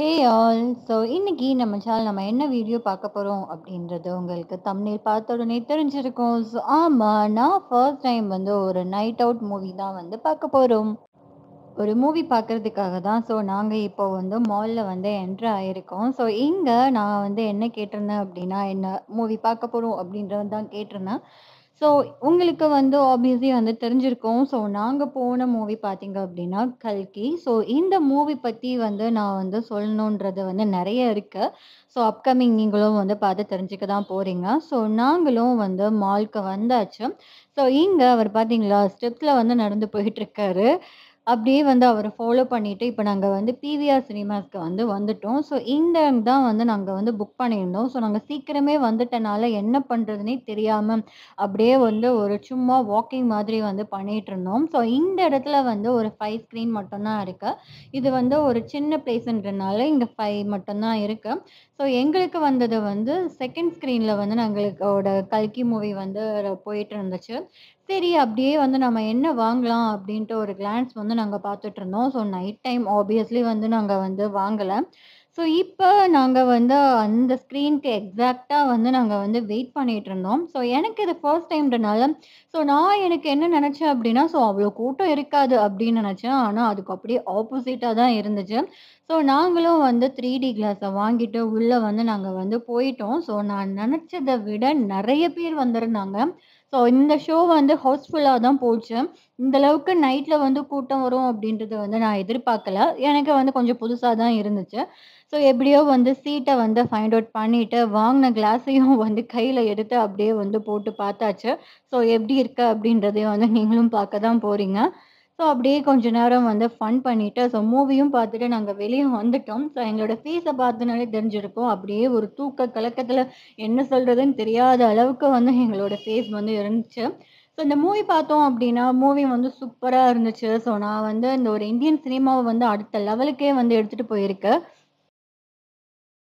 Hey all! So இன்னைக்கு நம்ம channel நம்ம என்ன வீடியோ பார்க்க போறோம் அப்படின்றது உங்களுக்கு தம்ப்நெயில் பார்த்த உடனே தெரிஞ்சிருக்கும். ஸோ ஆமா, நான் ஃபர்ஸ்ட் டைம் வந்து ஒரு நைட் அவுட் மூவி தான் வந்து பார்க்க போறோம். ஒரு மூவி பார்க்கறதுக்காக தான். ஸோ நாங்க இப்போ வந்து மால்ல வந்து என்டர் ஆயிருக்கோம். ஸோ இங்க நான் வந்து என்ன கேட்டிருந்தேன் அப்படின்னா, என்ன மூவி பார்க்க போறோம் அப்படின்றது தான் கேட்டிருந்தேன். ஸோ உங்களுக்கு வந்து ஆப்வியஸ்லி வந்து தெரிஞ்சிருக்கும். ஸோ நாங்க போன மூவி பார்த்தீங்க அப்படின்னா, கல்கி. ஸோ இந்த மூவி பத்தி வந்து நான் வந்து சொல்லணுன்றது வந்து நெறைய இருக்கு. ஸோ அப்கமிங் நீங்களும் வந்து பார்த்து தெரிஞ்சுக்க தான் போறீங்க. ஸோ நாங்களும் வந்து மால்க்கு வந்தாச்சு. ஸோ இங்க அவர் பார்த்தீங்களா, ஸ்டெப்ஸ்ல வந்து நடந்து போயிட்டுருக்காரு. அப்படியே வந்து அவர ஃபாலோ பண்ணிட்டு, இப்ப நாங்க வந்து பிவிஆர் சினிமாஸ்க்கு வந்து வந்துட்டோம். ஸோ இந்த தான் வந்து நாங்க வந்து புக் பண்ணியிருந்தோம். ஸோ நாங்க சீக்கிரமே வந்துட்டனால என்ன பண்றதுன்னே தெரியாம, அப்படியே வந்து ஒரு சும்மா வாக்கிங் மாதிரி வந்து பண்ணிட்டுருந்தோம். ஸோ இந்த இடத்துல வந்து ஒரு 5 ஸ்க்ரீன் மட்டும் தான் இருக்கு. இது வந்து ஒரு சின்ன பிளேஸ்ன்றனால இங்க 5 மட்டும் தான் இருக்கு. ஸோ எங்களுக்கு வந்தது வந்து 2ண்ட் ஸ்க்ரீன்ல வந்து எங்களுக்கோட கல்கி மூவி வந்து போயிட்டு இருந்துச்சு. சரி, அப்படியே வந்து நம்ம என்ன வாங்கலாம் அப்படின்ட்டு ஒரு கிளான்ஸ் வந்து நாங்க பார்த்துட்டுருந்தோம். ஸோ நைட் டைம் ஆப்வியஸ்லி வந்து நாங்க வந்து வாங்கல. ஸோ இப்ப நாங்க வந்து அந்த ஸ்க்ரீன்க்கு எக்ஸாக்ட்டா வந்து நாங்க வந்து வெயிட் பண்ணிட்டுருந்தோம். ஸோ எனக்கு இது ஃபர்ஸ்ட் டைம்ன்றனால, ஸோ நான் எனக்கு என்ன நெனச்சேன் அப்படின்னா, ஸோ அவ்வளோ கூட்டம் இருக்காது அப்படின்னு நெனச்சேன். ஆனா அதுக்கு அப்படியே ஆப்போசிட்டா தான் இருந்துச்சு. ஸோ நாங்களும் வந்து 3டி கிளாஸ வாங்கிட்டு உள்ள வந்து நாங்க வந்து போயிட்டோம். ஸோ நான் நெனச்சத விட நெறைய பேர் வந்திருந்தாங்க. ஸோ இந்த ஷோ வந்து ஹவுஸ்ஃபுல்லா தான் போச்சு. இந்த அளவுக்கு நைட்ல வந்து கூட்டம் வரும் அப்படின்றது வந்து நான் எதிர்பார்க்கல. எனக்கு வந்து கொஞ்சம் புதுசா தான் இருந்துச்சு. ஸோ எப்படியோ வந்து சீட்ட வந்து ஃபைண்ட் அவுட் பண்ணிட்டு, வாங்குன கிளாஸையும் வந்து கையில எடுத்து அப்படியே வந்து போட்டு பார்த்தாச்சு. ஸோ எப்படி இருக்கு அப்படின்றதையும் வந்து நீங்களும் பார்க்க தான் போறீங்க. ஸோ அப்படியே கொஞ்ச நேரம் வந்து ஃபன் பண்ணிட்டு, ஸோ மூவியும் பார்த்துட்டு நாங்க வெளிய வந்துட்டோம். ஸோ எங்களோட ஃபேஸ பார்த்தனாலே தெரிஞ்சிருக்கும். அப்படியே ஒரு தூக்க கலக்கத்துல என்ன சொல்றதுன்னு தெரியாத அளவுக்கு வந்து எங்களோட ஃபேஸ் வந்து இருந்துச்சு. ஸோ இந்த மூவி பார்த்தோம் அப்படின்னா, மூவி வந்து சூப்பரா இருந்துச்சு. ஸோ நான் வந்து இந்த ஒரு இந்தியன் சினிமாவ வந்து அடுத்த லெவலுக்கே வந்து எடுத்துட்டு போயிருக்கு.